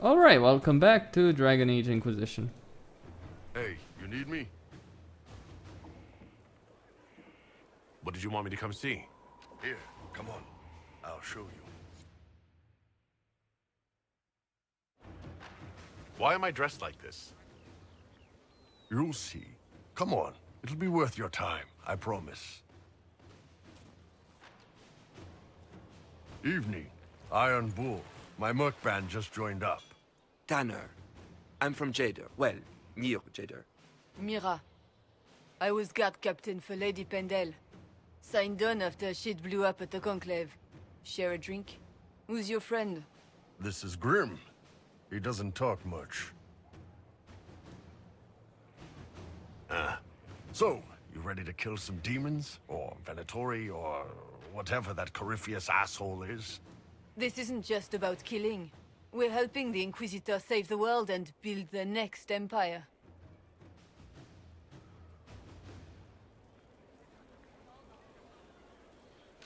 Alright, welcome back to Dragon Age Inquisition. Hey, you need me? What did you want me to come see? Here, come on. I'll show you. Why am I dressed like this? You'll see. Come on. It'll be worth your time, I promise. Evening. Iron Bull. My merc band just joined up. Tanner. I'm from Jader. Well, near Jader. Mira. I was guard captain for Lady Pendel. Signed on after shit blew up at the Conclave. Share a drink? Who's your friend? This is Grim. He doesn't talk much. So, you ready to kill some demons? Or Venatori, or whatever that Corypheus asshole is? This isn't just about killing. We're helping the Inquisitor save the world and build the next empire.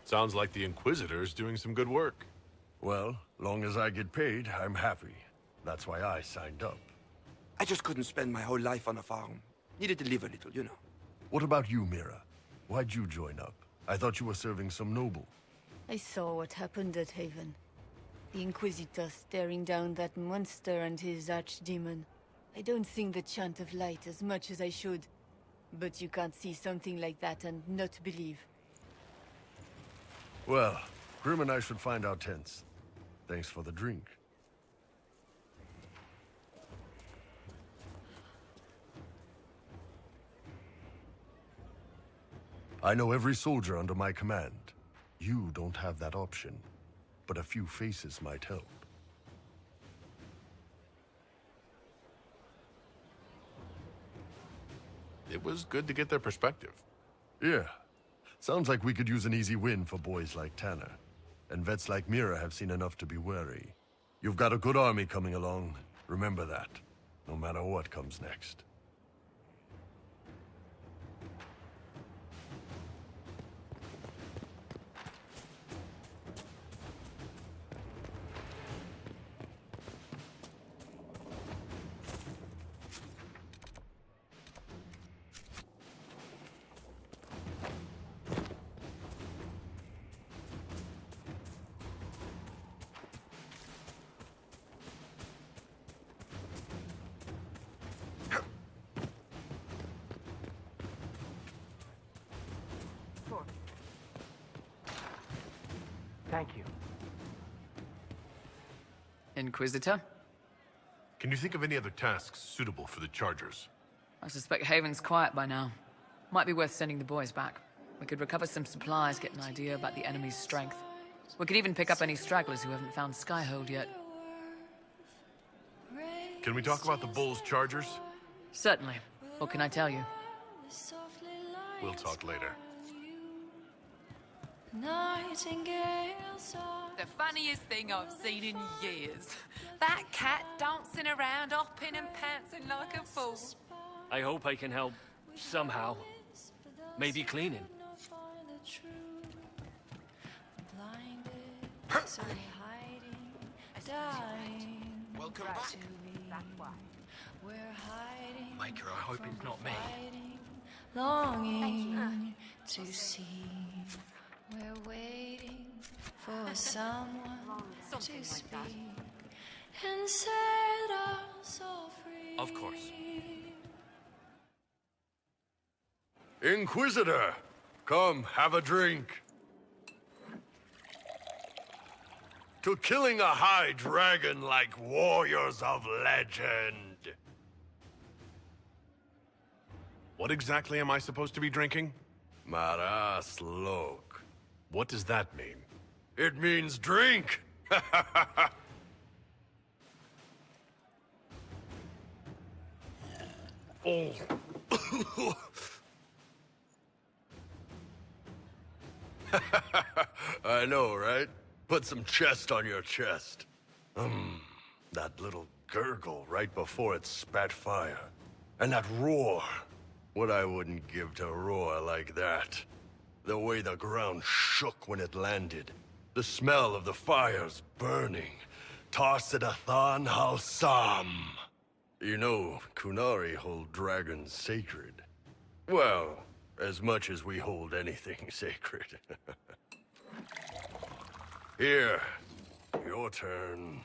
Sounds like the Inquisitor's doing some good work. Well, long as I get paid, I'm happy. That's why I signed up. I just couldn't spend my whole life on a farm. Needed to live a little, you know. What about you, Mira? Why'd you join up? I thought you were serving some noble. I saw what happened at Haven. The Inquisitor staring down that monster and his archdemon. I don't sing the chant of light as much as I should. But you can't see something like that and not believe. Well, Grim and I should find our tents. Thanks for the drink. I know every soldier under my command. You don't have that option, but a few faces might help. It was good to get their perspective. Yeah. Sounds like we could use an easy win for boys like Tanner. And vets like Mira have seen enough to be wary. You've got a good army coming along. Remember that, no matter what comes next. Thank you. Inquisitor? Can you think of any other tasks suitable for the Chargers? I suspect Haven's quiet by now. Might be worth sending the boys back. We could recover some supplies, get an idea about the enemy's strength. We could even pick up any stragglers who haven't found Skyhold yet. Can we talk about the Bull's Chargers? Certainly. What can I tell you? We'll talk later. The funniest thing I've seen in years. That cat dancing around, hopping and pouncing like a fool. I hope I can help somehow. Maybe cleaning. Welcome back. Maker, I hope it's not me. Longing to see. We're waiting for someone to speak and set us all free. Of course. Inquisitor! Come, have a drink. To killing a high dragon like warriors of legend. What exactly am I supposed to be drinking? Maras lok. What does that mean? It means drink! Oh. I know, right? Put some chest on your chest. That little gurgle right before it spat fire. And that roar. What I wouldn't give to roar like that. The way the ground shook when it landed. The smell of the fires burning. Tarsidathan Halsam. You know, Kunari hold dragons sacred. Well, as much as we hold anything sacred. Here, your turn.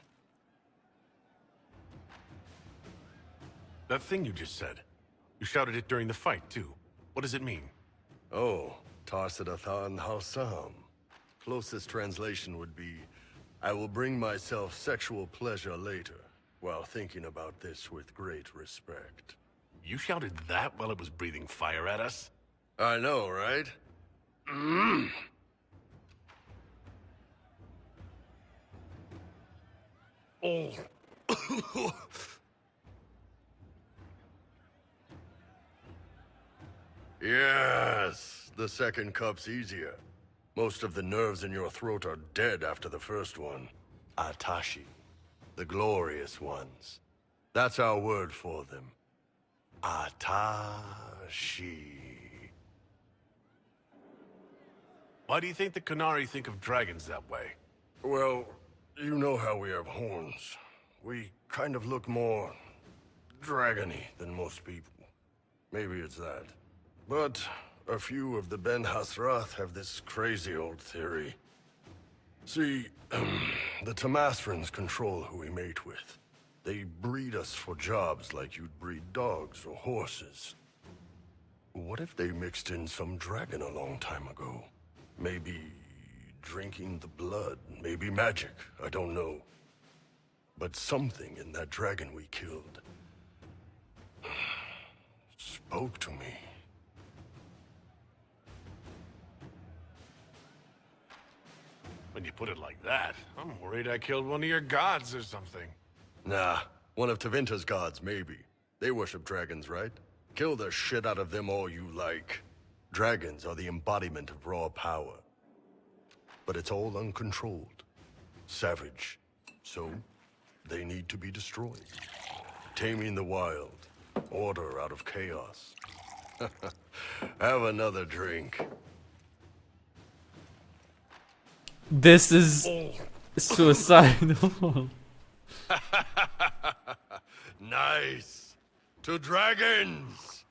That thing you just said. You shouted it during the fight, too. What does it mean? Oh, Tarsidathan Halsam. Closest translation would be, I will bring myself sexual pleasure later, while thinking about this with great respect. You shouted that while it was breathing fire at us? I know, right? Oh. Yes, the second cup's easier. Most of the nerves in your throat are dead after the first one. Atashi. The glorious ones. That's our word for them. Atashi. Why do you think the Kunari think of dragons that way? Well, you know how we have horns. We kind of look more dragony than most people. Maybe it's that. But a few of the Ben Hasrath have this crazy old theory. See, the Tamasrans control who we mate with. They breed us for jobs like you'd breed dogs or horses. What if they mixed in some dragon a long time ago? Maybe drinking the blood, maybe magic, I don't know. But something in that dragon we killed spoke to me. When you put it like that, I'm worried I killed one of your gods or something. Nah, one of Tevinter's gods, maybe. They worship dragons, right? Kill the shit out of them all you like. Dragons are the embodiment of raw power. But it's all uncontrolled. Savage. So, they need to be destroyed. Taming the wild. Order out of chaos. Have another drink. This is suicidal. Nice. To dragons!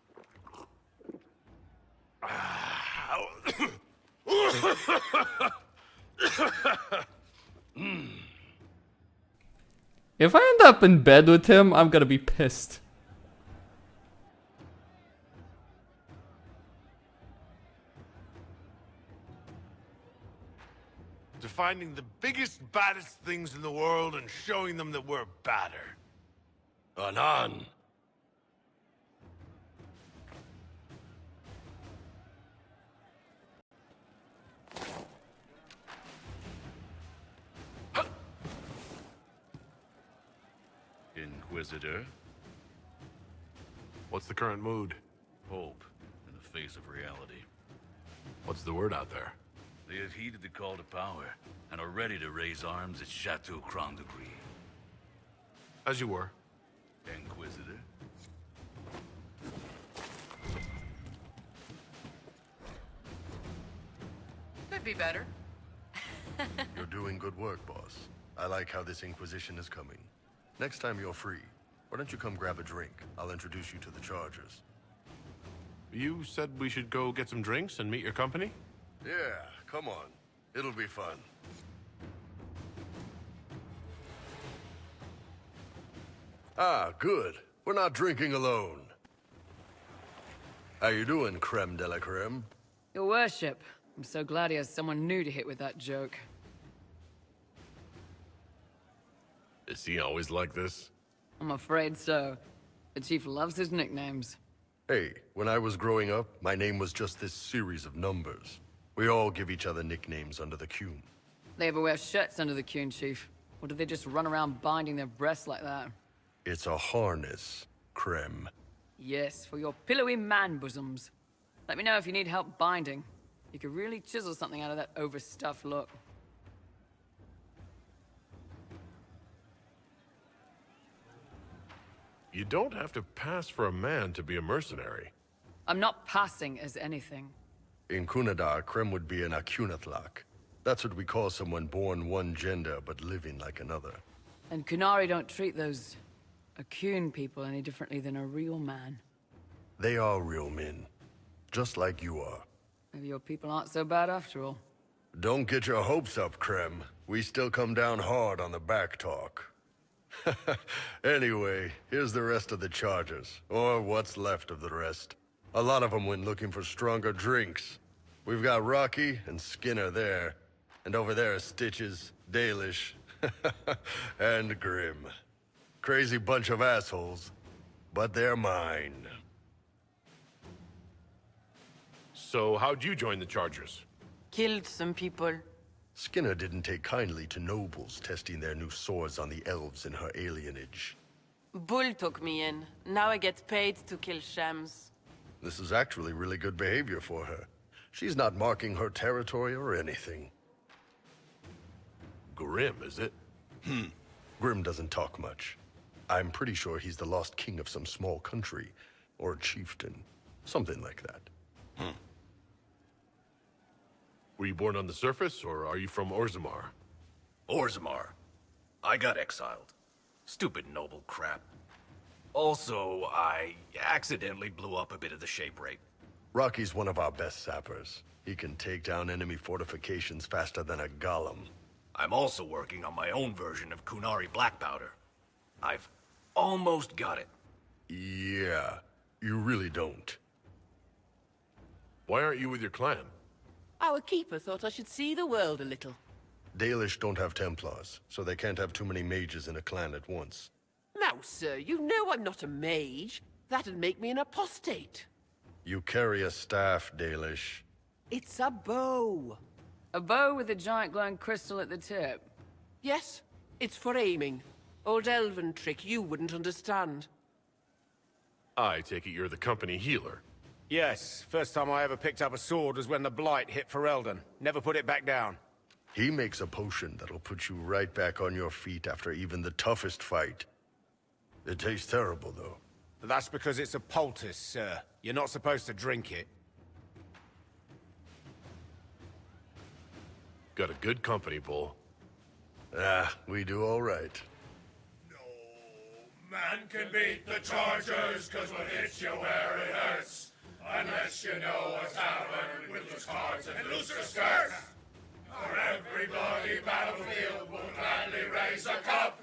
If I end up in bed with him, I'm gonna be pissed. To finding the biggest, baddest things in the world and showing them that we're badder. Anan. Inquisitor. What's the current mood? Hope in the face of reality. What's the word out there? They have heeded the call to power and are ready to raise arms at Chateau Crown de Gris. As you were. Inquisitor. Could be better. You're doing good work, boss. I like how this Inquisition is coming. Next time you're free, why don't you come grab a drink? I'll introduce you to the Chargers. You said we should go get some drinks and meet your company? Yeah, come on. It'll be fun. Ah, good. We're not drinking alone. How you doing, creme de la creme? Your worship. I'm so glad he has someone new to hit with that joke. Is he always like this? I'm afraid so. The chief loves his nicknames. Hey, when I was growing up, my name was just this series of numbers. We all give each other nicknames under the Qun. They ever wear shirts under the Qun, chief? Or do they just run around binding their breasts like that? It's a harness, creme. Yes, for your pillowy man bosoms. Let me know if you need help binding. You could really chisel something out of that overstuffed look. You don't have to pass for a man to be a mercenary. I'm not passing as anything. In Kunadar, creme would be an Akunatlak. That's what we call someone born one gender but living like another. And Kunari don't treat those Akun people any differently than a real man. They are real men, just like you are. Maybe your people aren't so bad after all. Don't get your hopes up, Krem. We still come down hard on the back talk. Anyway, here's the rest of the charges, or what's left of the rest. A lot of them went looking for stronger drinks. We've got Rocky and Skinner there, and over there are Stitches, Dalish, and Grim. Crazy bunch of assholes, but they're mine. So how'd you join the Chargers? Killed some people. Skinner didn't take kindly to nobles testing their new swords on the elves in her alienage. Bull took me in. Now I get paid to kill shams. This is actually really good behavior for her. She's not marking her territory or anything. Grim, is it? Grim doesn't talk much. I'm pretty sure he's the lost king of some small country, or chieftain. Something like that. Were you born on the surface, or are you from Orzammar? Orzammar. I got exiled. Stupid noble crap. Also, I accidentally blew up a bit of the shape rate. Rocky's one of our best sappers. He can take down enemy fortifications faster than a golem. I'm also working on my own version of Kunari black powder. I've almost got it. Yeah, you really don't. Why aren't you with your clan? Our keeper thought I should see the world a little. Dalish don't have Templars, so they can't have too many mages in a clan at once. Now, sir, you know I'm not a mage. That'd make me an apostate. You carry a staff, Dalish. It's a bow. A bow with a giant glowing crystal at the tip. Yes, it's for aiming. Old elven trick you wouldn't understand. I take it you're the company healer. Yes, first time I ever picked up a sword was when the Blight hit Ferelden. Never put it back down. He makes a potion that'll put you right back on your feet after even the toughest fight. It tastes terrible, though. That's because it's a poultice, sir. You're not supposed to drink it. Got a good company, Bull. Ah, we do all right. Man can beat the Chargers, cause what hits you where it hurts. Unless you know what's happened with loose cards and looser skirts. For every bloody battlefield will gladly raise a cup.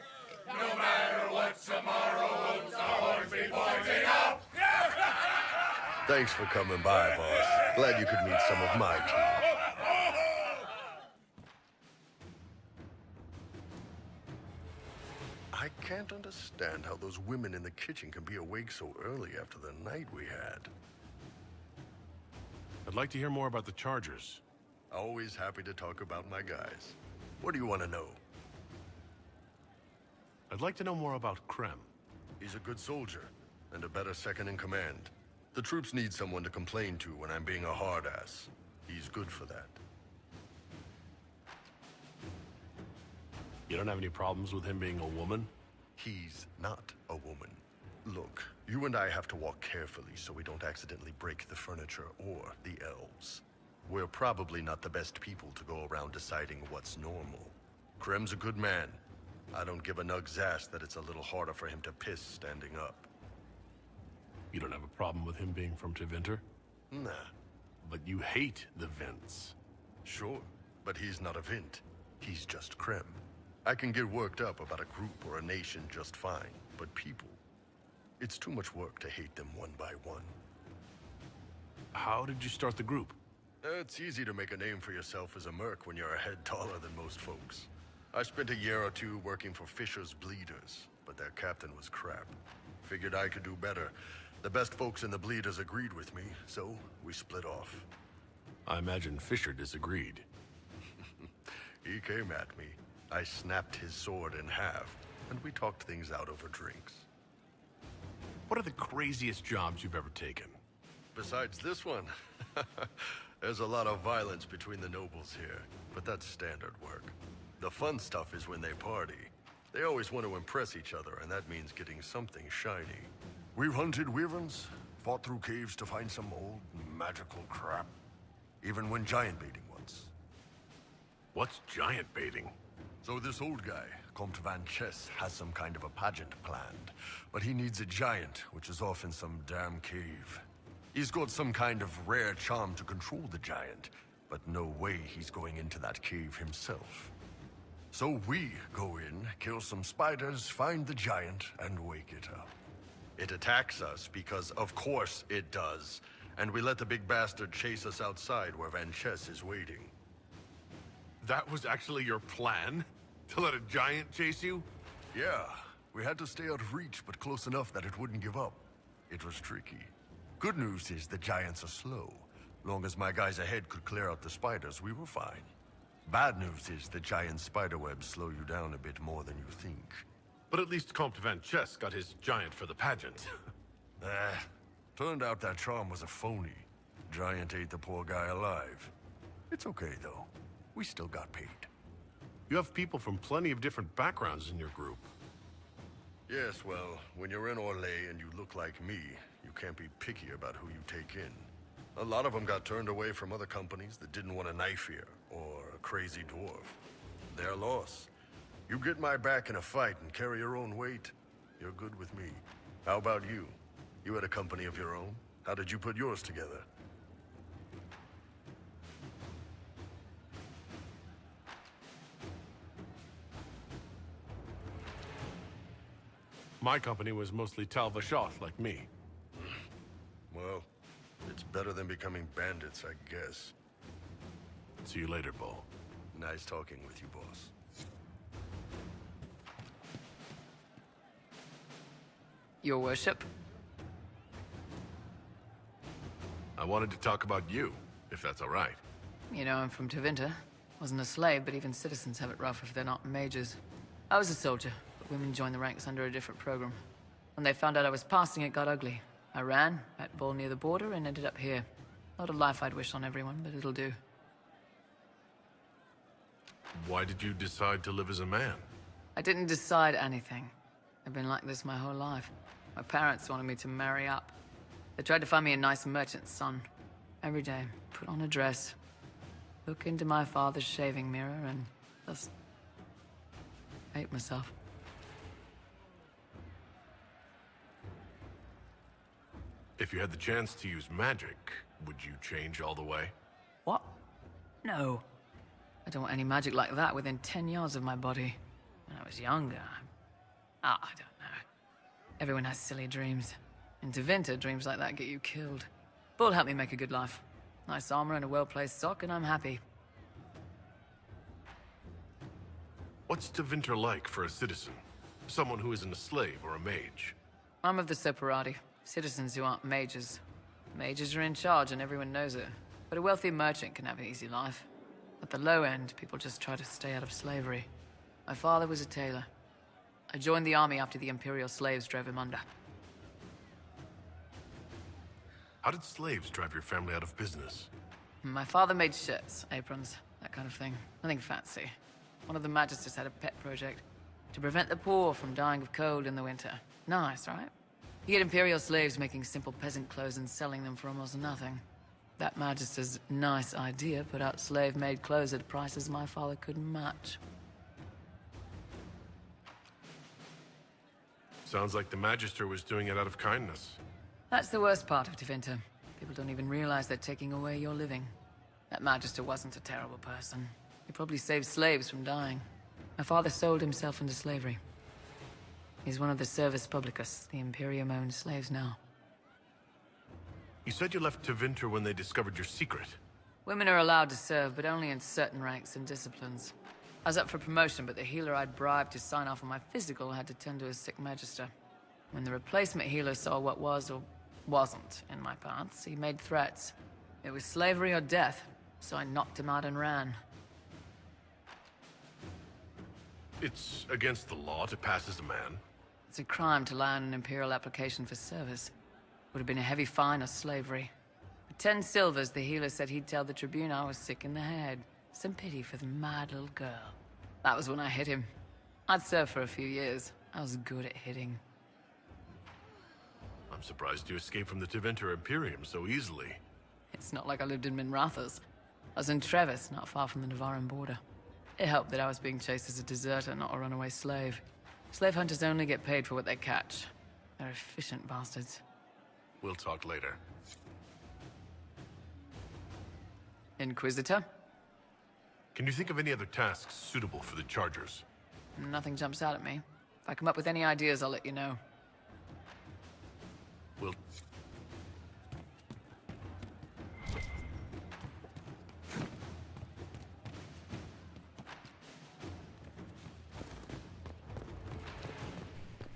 No matter what tomorrow holds, the horns be pointing up. Thanks for coming by, boss. Glad you could meet some of my team. I can't understand how those women in the kitchen can be awake so early after the night we had. I'd like to hear more about the Chargers. Always happy to talk about my guys. What do you want to know? I'd like to know more about Krem. He's a good soldier, and a better second in command. The troops need someone to complain to when I'm being a hard-ass. He's good for that. You don't have any problems with him being a woman? He's not a woman. Look, you and I have to walk carefully so we don't accidentally break the furniture or the elves. We're probably not the best people to go around deciding what's normal. Krem's a good man. I don't give a nug's ass that it's a little harder for him to piss standing up. You don't have a problem with him being from Tevinter? Nah. But you hate the Vints. Sure, but he's not a Vint. He's just Krem. I can get worked up about a group or a nation just fine, but people... It's too much work to hate them one by one. How did you start the group? It's easy to make a name for yourself as a merc when you're a head taller than most folks. I spent a year or two working for Fisher's Bleeders, but their captain was crap. Figured I could do better. The best folks in the Bleeders agreed with me, so we split off. I imagine Fisher disagreed. He came at me. I snapped his sword in half, and we talked things out over drinks. What are the craziest jobs you've ever taken? Besides this one, there's a lot of violence between the nobles here, but that's standard work. The fun stuff is when they party. They always want to impress each other, and that means getting something shiny. We've hunted wyverns, fought through caves to find some old magical crap. Even went giant baiting once. What's giant baiting? So this old guy, Comte Van Chess has some kind of a pageant planned, but he needs a giant, which is off in some damn cave. He's got some kind of rare charm to control the giant, but no way he's going into that cave himself. So we go in, kill some spiders, find the giant, and wake it up. It attacks us because, of course, it does, and we let the big bastard chase us outside where Van Chess is waiting. That was actually your plan? To let a giant chase you? Yeah, we had to stay out of reach, but close enough that it wouldn't give up. It was tricky. Good news is the giants are slow. Long as my guys ahead could clear out the spiders, we were fine. Bad news is the giant spiderwebs slow you down a bit more than you think. But at least Comte Van Chess got his giant for the pageant. Turned out that charm was a phony. Giant ate the poor guy alive. It's okay, though. We still got paid. You have people from plenty of different backgrounds in your group. Yes, well, when you're in Orlais and you look like me, you can't be picky about who you take in. A lot of them got turned away from other companies that didn't want a knife here, or a crazy dwarf. Their loss. You get my back in a fight and carry your own weight, you're good with me. How about you? You had a company of your own? How did you put yours together? My company was mostly Tal Vachot, like me. Well, it's better than becoming bandits, I guess. See you later, Bo. Nice talking with you, boss. Your worship? I wanted to talk about you, if that's all right. You know, I'm from Tevinter. Wasn't a slave, but even citizens have it rough if they're not mages. I was a soldier, but women joined the ranks under a different program. When they found out I was passing, it got ugly. I ran, met Bull near the border, and ended up here. Not a life I'd wish on everyone, but it'll do. Why did you decide to live as a man? I didn't decide anything. I've been like this my whole life. My parents wanted me to marry up. They tried to find me a nice merchant's son. Every day, put on a dress, look into my father's shaving mirror, and just hate myself. If you had the chance to use magic, would you change all the way? What? No. I don't want any magic like that within 10 yards of my body. When I was younger, I don't know. Everyone has silly dreams. In Tevinter, dreams like that get you killed. Bull helped me make a good life. Nice armor and a well-placed sock, and I'm happy. What's Tevinter like for a citizen? Someone who isn't a slave or a mage? I'm of the Separati. Citizens who aren't mages. Mages are in charge and everyone knows it. But a wealthy merchant can have an easy life. At the low end, people just try to stay out of slavery. My father was a tailor. I joined the army after the Imperial slaves drove him under. How did slaves drive your family out of business? My father made shirts, aprons, that kind of thing. Nothing fancy. One of the magisters had a pet project to prevent the poor from dying of cold in the winter. Nice, right? He had Imperial slaves making simple peasant clothes and selling them for almost nothing. That magister's nice idea put out slave-made clothes at prices my father couldn't match. Sounds like the Magister was doing it out of kindness. That's the worst part of Tevinter. People don't even realize they're taking away your living. That Magister wasn't a terrible person. He probably saved slaves from dying. My father sold himself into slavery. He's one of the Servus Publicus, the Imperium-owned slaves now. You said you left Tevinter when they discovered your secret. Women are allowed to serve, but only in certain ranks and disciplines. I was up for promotion, but the healer I'd bribed to sign off on my physical had to tend to a sick magister. When the replacement healer saw what was or wasn't in my paths, he made threats. It was slavery or death, so I knocked him out and ran. It's against the law to pass as a man. It's a crime to lie on an Imperial application for service. Would have been a heavy fine or slavery. For 10 silvers, the healer said he'd tell the Tribune I was sick in the head. Some pity for the mad little girl. That was when I hit him. I'd served for a few years. I was good at hitting. I'm surprised you escaped from the Tevinter Imperium so easily. It's not like I lived in Minrathous. I was in Trevis, not far from the Navarran border. It helped that I was being chased as a deserter, not a runaway slave. Slave hunters only get paid for what they catch. They're efficient bastards. We'll talk later. Inquisitor? Can you think of any other tasks suitable for the Chargers? Nothing jumps out at me. If I come up with any ideas, I'll let you know. We'll...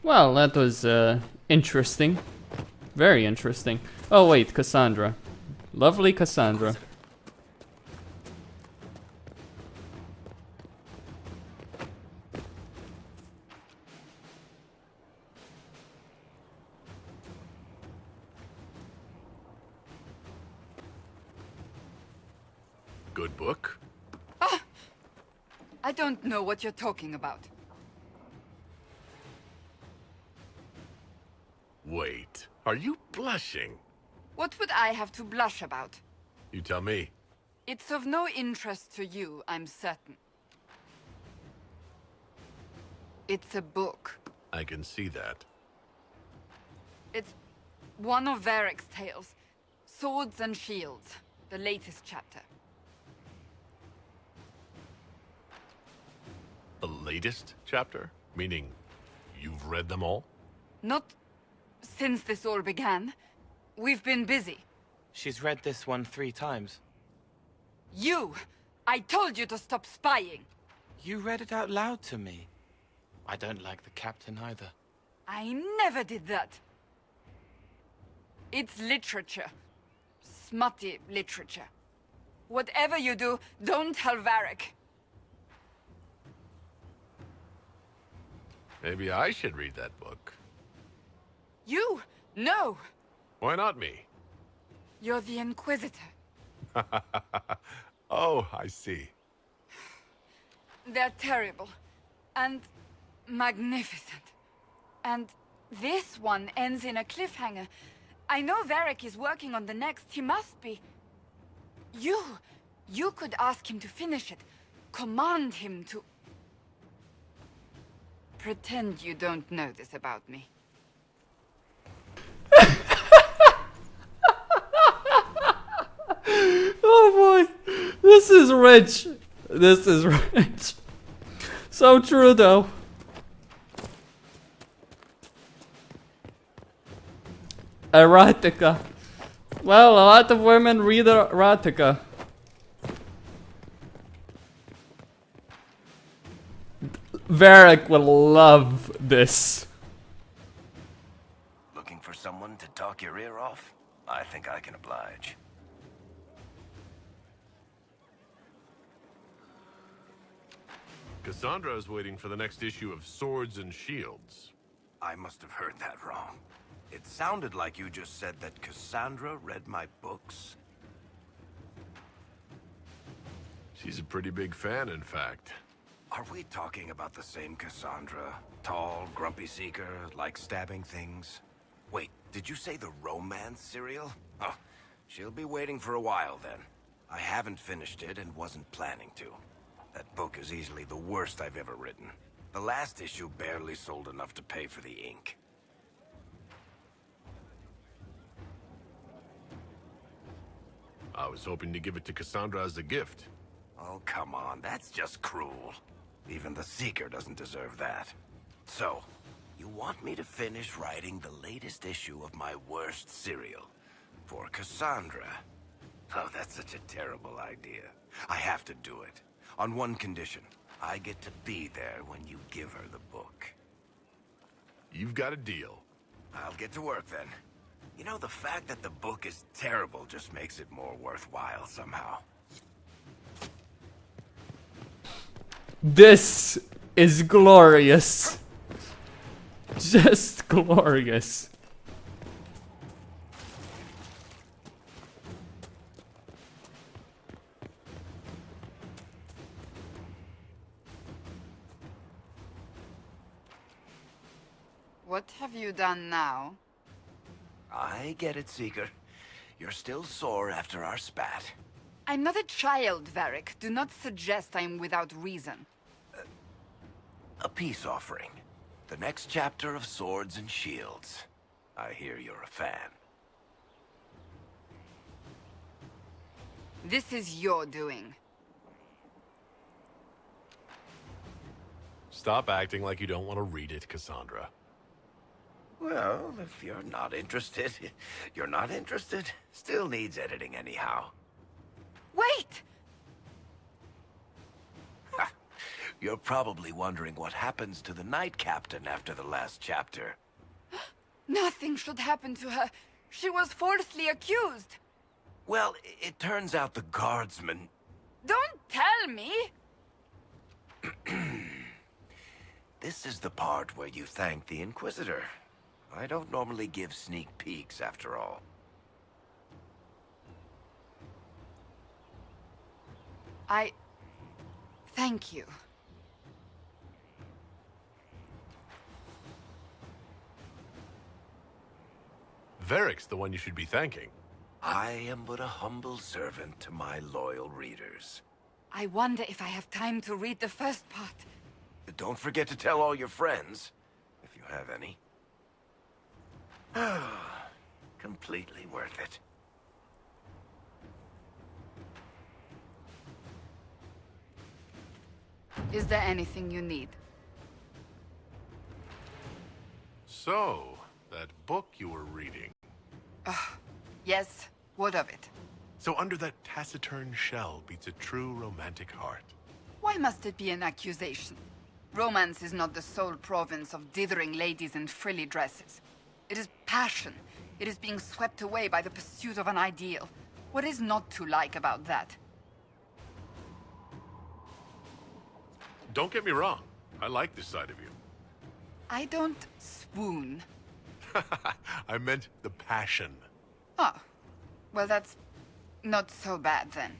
Well, that was interesting. Very interesting. Oh wait, Cassandra. Lovely Cassandra. Good book? I don't know what you're talking about. Wait, are you blushing? What would I have to blush about? You tell me. It's of no interest to you, I'm certain. It's a book. I can see that. It's one of Varric's tales. Swords and Shields. The latest chapter. The latest chapter? Meaning, you've read them all? Not since this all began. We've been busy. She's read this one 3 times. You! I told you to stop spying! You read it out loud to me. I don't like the captain either. I never did that. It's literature. Smutty literature. Whatever you do, don't tell Varric. Maybe I should read that book. You? No! Why not me? You're the Inquisitor. Oh, I see. They're terrible. And magnificent. And this one ends in a cliffhanger. I know Varric is working on the next. He must be. You could ask him to finish it. Command him to... Pretend you don't know this about me. Oh boy, this is rich. This is rich. So true though. Erotica. Well, a lot of women read erotica. Varric will love this. Looking for someone to talk your ear off? I think I can oblige. Cassandra is waiting for the next issue of Swords and Shields. I must have heard that wrong. It sounded like you just said that Cassandra read my books. She's a pretty big fan, in fact. Are we talking about the same Cassandra? Tall, grumpy seeker, like stabbing things? Wait, did you say the romance serial? Oh, she'll be waiting for a while then. I haven't finished it and wasn't planning to. That book is easily the worst I've ever written. The last issue barely sold enough to pay for the ink. I was hoping to give it to Cassandra as a gift. Oh, come on, that's just cruel. Even the Seeker doesn't deserve that. So, you want me to finish writing the latest issue of my worst serial for Cassandra? Oh, that's such a terrible idea. I have to do it. On one condition. I get to be there when you give her the book. You've got a deal. I'll get to work then. You know, the fact that the book is terrible just makes it more worthwhile somehow. This is glorious. Just glorious. What have you done now? I get it, Seeker. You're still sore after our spat. I'm not a child, Varric. Do not suggest I am without reason. A peace offering. The next chapter of Swords and Shields. I hear you're a fan. This is your doing. Stop acting like you don't want to read it, Cassandra. Well, if you're not interested, you're not interested. Still needs editing anyhow. Wait! You're probably wondering what happens to the Knight Captain after the last chapter. Nothing should happen to her. She was falsely accused. Well, it turns out the guardsman... Don't tell me! This is the part where you thank the Inquisitor. I don't normally give sneak peeks, after all. Thank you. Varric's the one you should be thanking. I am but a humble servant to my loyal readers. I wonder if I have time to read the first part. Don't forget to tell all your friends, if you have any. Completely worth it. Is there anything you need? So, that book you were reading. Yes, what of it? So under that taciturn shell beats a true romantic heart. Why must it be an accusation? Romance is not the sole province of dithering ladies in frilly dresses. It is passion. It is being swept away by the pursuit of an ideal. What is not to like about that? Don't get me wrong. I like this side of you. I don't swoon. I meant the passion. Oh, well that's not so bad then.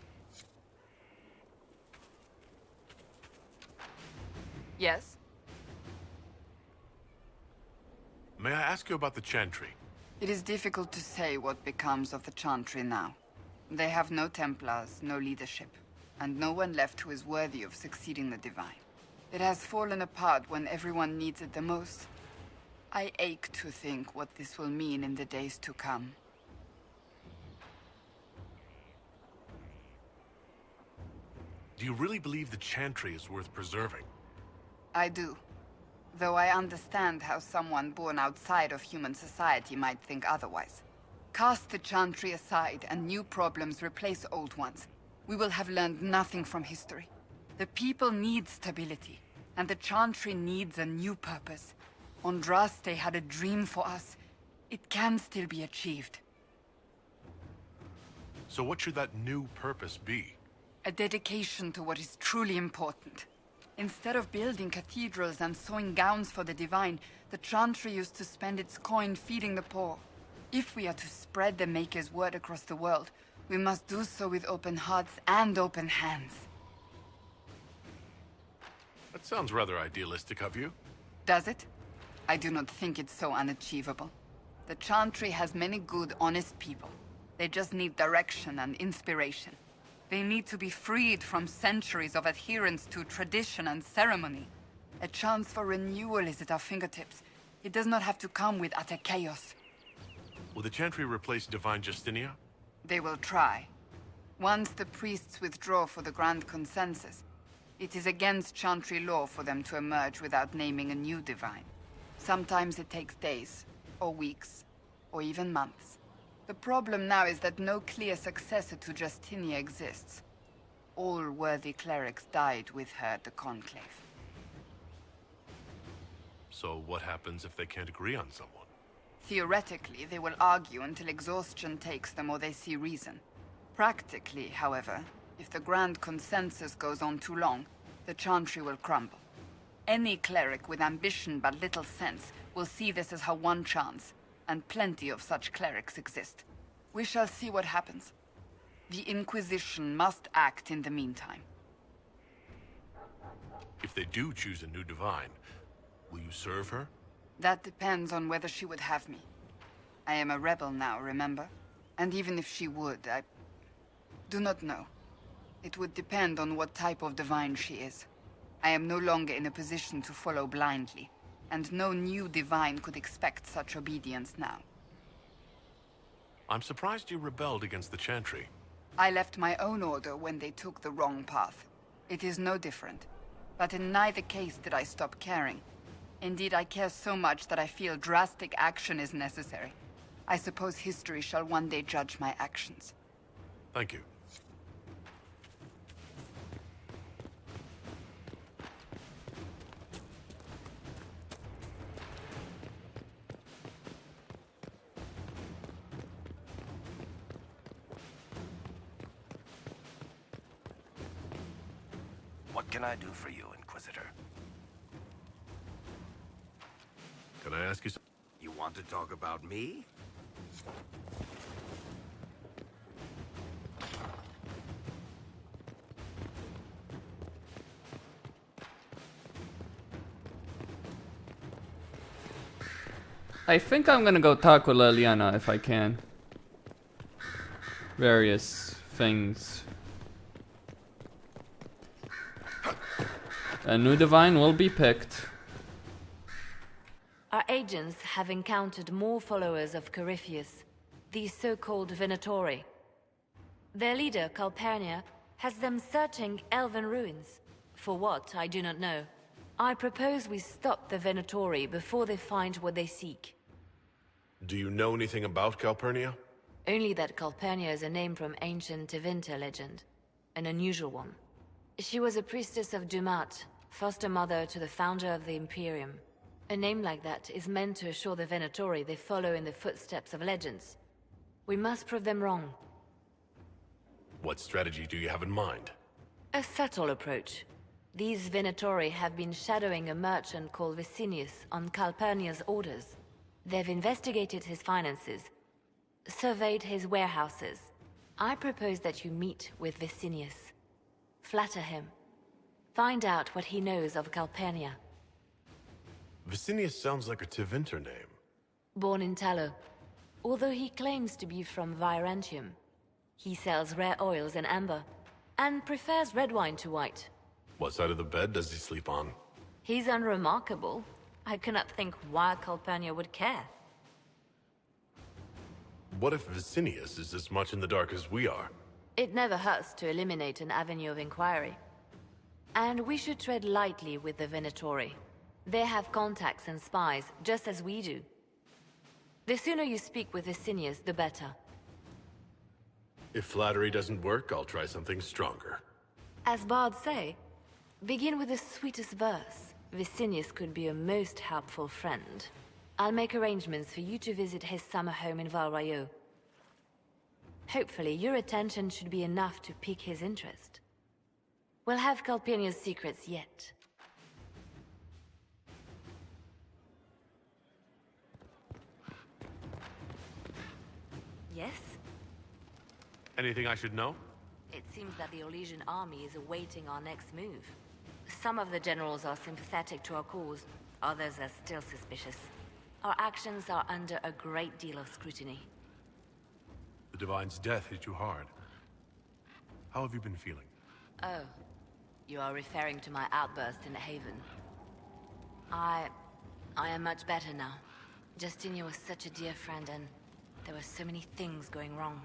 Yes? May I ask you about the Chantry? It is difficult to say what becomes of the Chantry now. They have no Templars, no leadership, and no one left who is worthy of succeeding the Divine. It has fallen apart when everyone needs it the most. I ache to think what this will mean in the days to come. Do you really believe the Chantry is worth preserving? I do. Though I understand how someone born outside of human society might think otherwise. Cast the Chantry aside and new problems replace old ones. We will have learned nothing from history. The people need stability, and the Chantry needs a new purpose. Andraste had a dream for us. It can still be achieved. So what should that new purpose be? A dedication to what is truly important. Instead of building cathedrals and sewing gowns for the Divine, the Chantry used to spend its coin feeding the poor. If we are to spread the Maker's word across the world, we must do so with open hearts and open hands. That sounds rather idealistic of you. Does it? I do not think it's so unachievable. The Chantry has many good, honest people. They just need direction and inspiration. They need to be freed from centuries of adherence to tradition and ceremony. A chance for renewal is at our fingertips. It does not have to come with utter chaos. Will the Chantry replace Divine Justinia? They will try. Once the priests withdraw for the Grand Consensus, it is against Chantry law for them to emerge without naming a new Divine. Sometimes it takes days, or weeks, or even months. The problem now is that no clear successor to Justinia exists. All worthy clerics died with her at the Conclave. So what happens if they can't agree on someone? Theoretically, they will argue until exhaustion takes them or they see reason. Practically, however, if the Grand Consensus goes on too long, the Chantry will crumble. Any cleric with ambition but little sense will see this as her one chance, and plenty of such clerics exist. We shall see what happens. The Inquisition must act in the meantime. If they do choose a new Divine, will you serve her? That depends on whether she would have me. I am a rebel now, remember? And even if she would, I do not know. It would depend on what type of divine she is. I am no longer in a position to follow blindly, and no new divine could expect such obedience now. I'm surprised you rebelled against the Chantry. I left my own order when they took the wrong path. It is no different. But in neither case did I stop caring. Indeed, I care so much that I feel drastic action is necessary. I suppose history shall one day judge my actions. Thank you. What can I do for you, Inquisitor? Can I ask you something? You want to talk about me? I think I'm gonna go talk with Liliana if I can. Various things. A new divine will be picked. Our agents have encountered more followers of Corypheus, the so-called Venatori. Their leader, Calpurnia, has them searching elven ruins. For what, I do not know. I propose we stop the Venatori before they find what they seek. Do you know anything about Calpurnia? Only that Calpurnia is a name from ancient Tevinter legend. An unusual one. She was a priestess of Dumat, foster mother to the founder of the Imperium. A name like that is meant to assure the Venatori they follow in the footsteps of legends. We must prove them wrong. What strategy do you have in mind? A subtle approach. These Venatori have been shadowing a merchant called Vicinius on Calpurnia's orders. They've investigated his finances, surveyed his warehouses. I propose that you meet with Vicinius. Flatter him. Find out what he knows of Calpurnia. Vicinius sounds like a Tevinter name. Born in Tallow, although he claims to be from Virantium. He sells rare oils and amber, and prefers red wine to white. What side of the bed does he sleep on? He's unremarkable. I cannot think why Calpurnia would care. What if Vicinius is as much in the dark as we are? It never hurts to eliminate an avenue of inquiry. And we should tread lightly with the Venatori. They have contacts and spies, just as we do. The sooner you speak with Vicinius, the better. If flattery doesn't work, I'll try something stronger. As bards say, begin with the sweetest verse. Vicinius could be a most helpful friend. I'll make arrangements for you to visit his summer home in Val Royeaux. Hopefully, your attention should be enough to pique his interest. We'll have Calpurnia's secrets yet. Yes? Anything I should know? It seems that the Orlesian army is awaiting our next move. Some of the generals are sympathetic to our cause, others are still suspicious. Our actions are under a great deal of scrutiny. The Divine's death hit you hard. How have you been feeling? Oh, you are referring to my outburst in Haven. I am much better now. Justinia was such a dear friend, and there were so many things going wrong.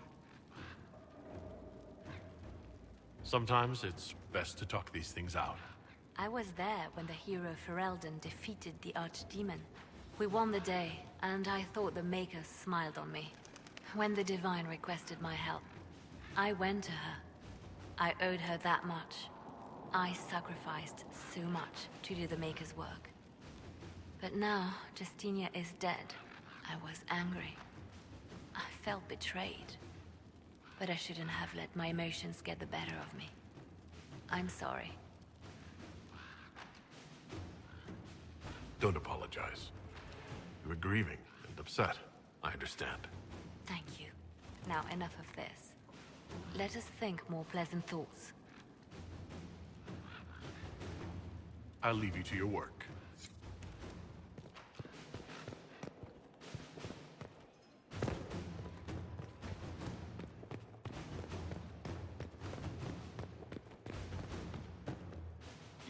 Sometimes it's best to talk these things out. I was there when the hero Ferelden defeated the Archdemon. We won the day, and I thought the Maker smiled on me. When the Divine requested my help, I went to her. I owed her that much. I sacrificed so much to do the Maker's work. But now, Justinia is dead. I was angry. I felt betrayed. But I shouldn't have let my emotions get the better of me. I'm sorry. Don't apologize. You were grieving and upset. I understand. Thank you. Now enough of this. Let us think more pleasant thoughts. I'll leave you to your work.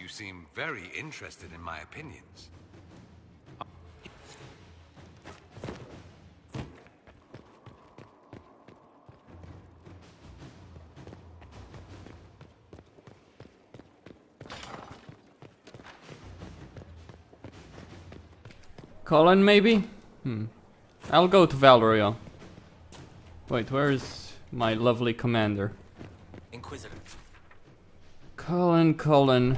You seem very interested in my opinions. Colin, maybe? I'll go to Valeria. Wait, where is my lovely commander? Inquisitor. Colin.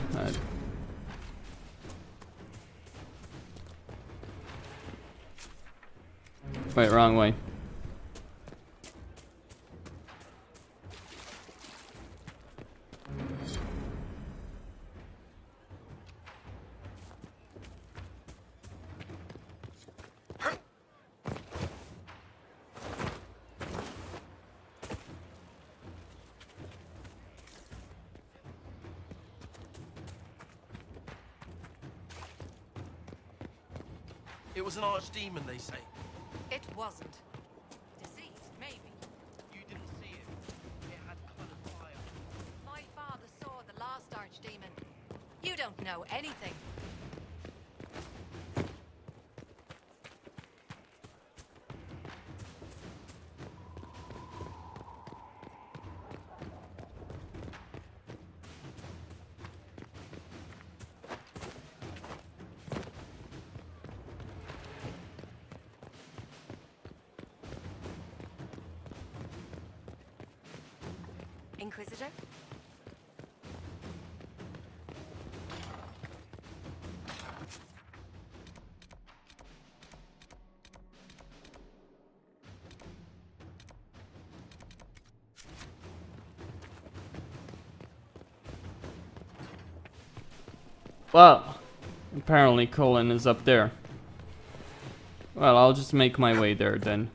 Wait, wrong way. It was an archdemon, they say. It wasn't. Disease, maybe. You didn't see it. It had colored fire. My father saw the last archdemon. You don't know anything. Inquisitor? Well, apparently Colin is up there. Well, I'll just make my way there then.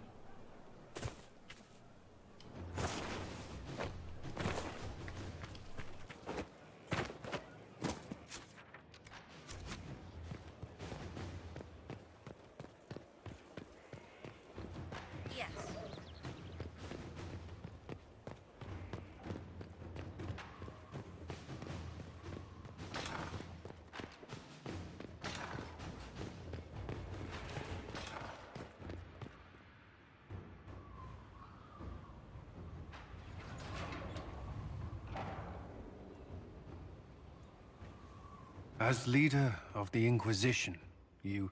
As leader of the Inquisition, you...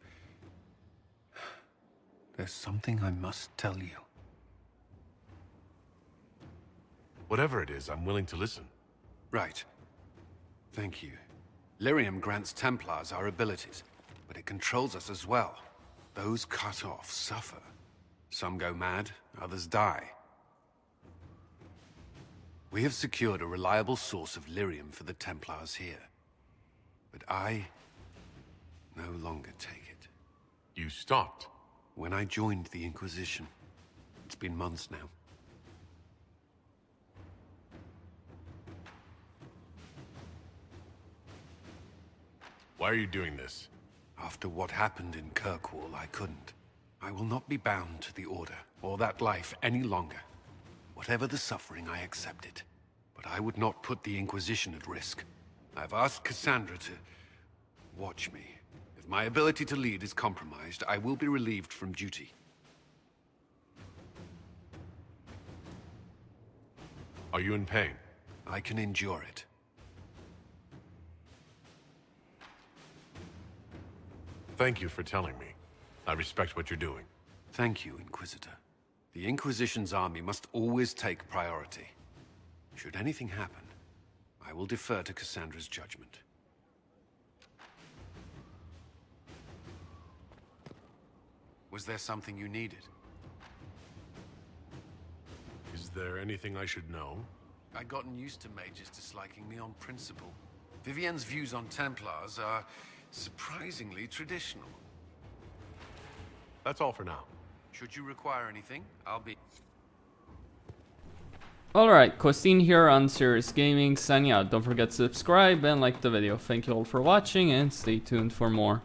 There's something I must tell you. Whatever it is, I'm willing to listen. Right. Thank you. Lyrium grants Templars our abilities, but it controls us as well. Those cut off suffer. Some go mad, others die. We have secured a reliable source of lyrium for the Templars here. But I no longer take it. You stopped? When I joined the Inquisition. It's been months now. Why are you doing this? After what happened in Kirkwall, I couldn't. I will not be bound to the Order, or that life any longer. Whatever the suffering, I accept it. But I would not put the Inquisition at risk. I've asked Cassandra to watch me. If my ability to lead is compromised, I will be relieved from duty. Are you in pain? I can endure it. Thank you for telling me. I respect what you're doing. Thank you, Inquisitor. The Inquisition's army must always take priority. Should anything happen, I will defer to Cassandra's judgment. Was there something you needed? Is there anything I should know? I'd gotten used to mages disliking me on principle. Vivienne's views on Templars are surprisingly traditional. That's all for now. Should you require anything, I'll be... Alright, Costin here on Serious Gaming, signing out. Don't forget to subscribe and like the video. Thank you all for watching and stay tuned for more.